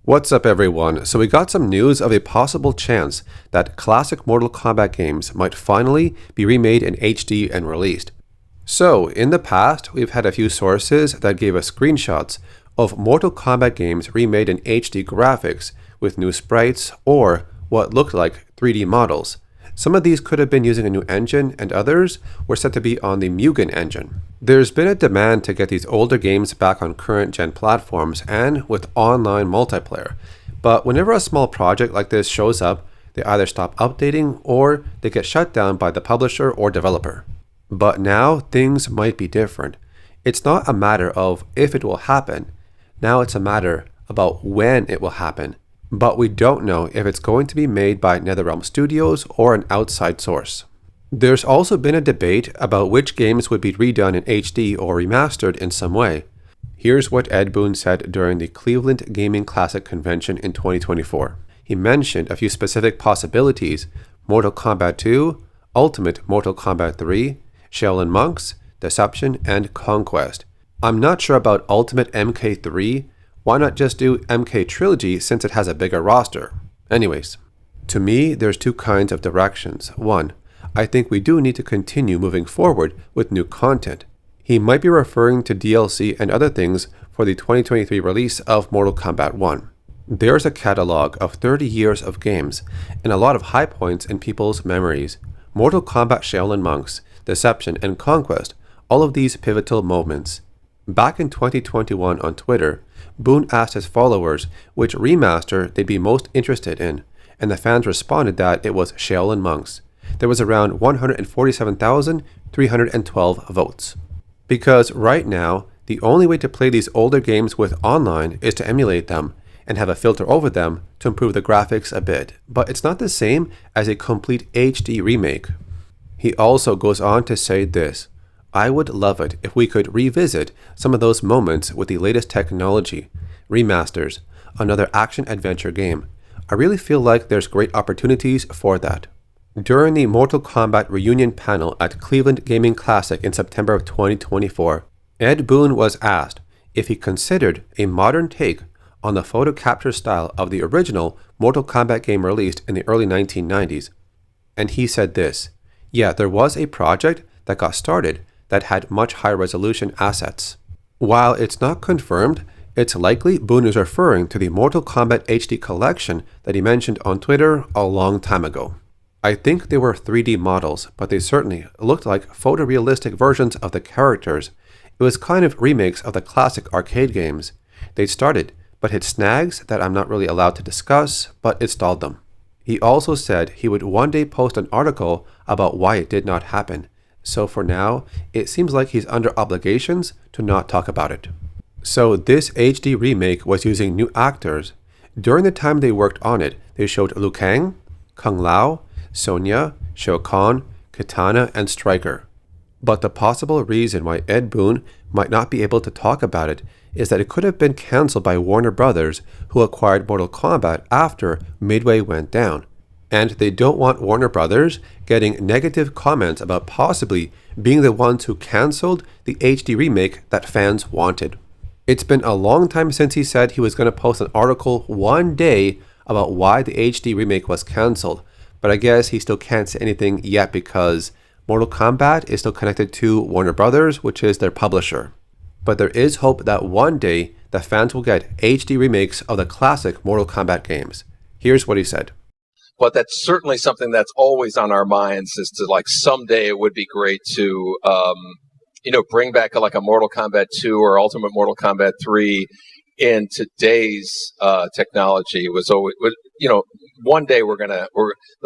What's up, everyone? So we got some news of a possible chance that classic Mortal Kombat games might finally be remade in HD and released. So, in the past, we've had a few sources that gave us screenshots of Mortal Kombat games remade in HD graphics with new sprites or what looked like 3D models. Some of these could have been using a new engine, and others were said to be on the Mugen engine. There's been a demand to get these older games back on current gen platforms and with online multiplayer. But whenever a small project like this shows up, they either stop updating or they get shut down by the publisher or developer. But now things might be different. It's not a matter of if it will happen. Now it's a matter about when it will happen. But we don't know if it's going to be made by NetherRealm Studios or an outside source. There's also been a debate about which games would be redone in HD or remastered in some way. Here's what Ed Boon said during the Cleveland Gaming Classic Convention in 2024. He mentioned a few specific possibilities: Mortal Kombat 2, Ultimate Mortal Kombat 3, Shaolin Monks, Deception, and Conquest. I'm not sure about Ultimate MK3. Why not just do MK Trilogy since it has a bigger roster? Anyways, to me, there's two kinds of directions. One, I think we do need to continue moving forward with new content. He might be referring to DLC and other things for the 2023 release of Mortal Kombat 1. There's a catalog of 30 years of games and a lot of high points in people's memories. Mortal Kombat Shaolin Monks, Deception, and Conquest, all of these pivotal moments. Back in 2021 on Twitter, Boon asked his followers which remaster they'd be most interested in, and the fans responded that it was Shaolin Monks. There was around 147,312 votes. Because right now, the only way to play these older games with online is to emulate them and have a filter over them to improve the graphics a bit, but it's not the same as a complete HD remake. He also goes on to say this: I would love it if we could revisit some of those moments with the latest technology, remasters, another action-adventure game. I really feel like there's great opportunities for that. During the Mortal Kombat reunion panel at Cleveland Gaming Classic in September of 2024, Ed Boon was asked if he considered a modern take on the photo capture style of the original Mortal Kombat game released in the early 1990s. And he said this: yeah, there was a project that got started that had much higher resolution assets. While it's not confirmed, it's likely Boon is referring to the Mortal Kombat HD collection that he mentioned on Twitter a long time ago. I think they were 3D models, but they certainly looked like photorealistic versions of the characters. It was kind of remakes of the classic arcade games. They started, but hit snags that I'm not really allowed to discuss, but it stalled them. He also said he would one day post an article about why it did not happen. So for now, it seems like he's under obligations to not talk about it. So this HD remake was using new actors. During the time they worked on it, they showed Liu Kang, Kung Lao, Sonya, Shao Kahn, Kitana, and Stryker. But the possible reason why Ed Boon might not be able to talk about it is that it could have been cancelled by Warner Brothers, who acquired Mortal Kombat after Midway went down. And they don't want Warner Brothers getting negative comments about possibly being the ones who cancelled the HD remake that fans wanted. It's been a long time since he said he was going to post an article one day about why the HD remake was cancelled, but I guess he still can't say anything yet because Mortal Kombat is still connected to Warner Brothers, which is their publisher. But there is hope that one day the fans will get HD remakes of the classic Mortal Kombat games. Here's what he said. But that's certainly something that's always on our minds, is to, like, someday it would be great to, bring back a Mortal Kombat 2 or Ultimate Mortal Kombat 3 in today's technology. It was always, one day the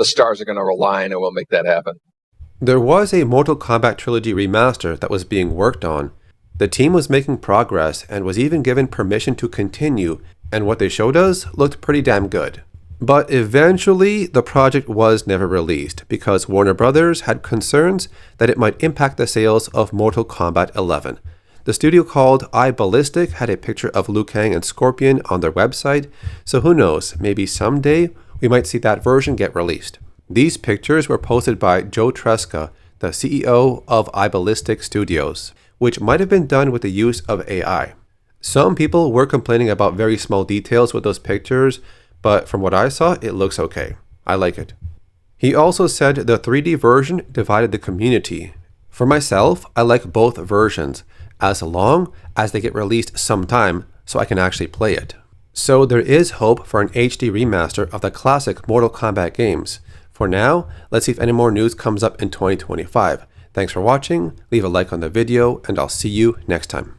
stars are gonna align and we'll make that happen. There was a Mortal Kombat Trilogy remaster that was being worked on. The team was making progress and was even given permission to continue, and what they showed us looked pretty damn good. But eventually, the project was never released because Warner Brothers had concerns that it might impact the sales of Mortal Kombat 11. The studio called iBallistic had a picture of Liu Kang and Scorpion on their website, so who knows, maybe someday we might see that version get released. These pictures were posted by Joe Tresca, the CEO of iBallistic Studios, which might have been done with the use of AI. Some people were complaining about very small details with those pictures, but from what I saw, it looks okay. I like it. He also said the 3D version divided the community. For myself, I like both versions, as long as they get released sometime so I can actually play it. So there is hope for an HD remaster of the classic Mortal Kombat games. For now, let's see if any more news comes up in 2025. Thanks for watching, leave a like on the video, and I'll see you next time.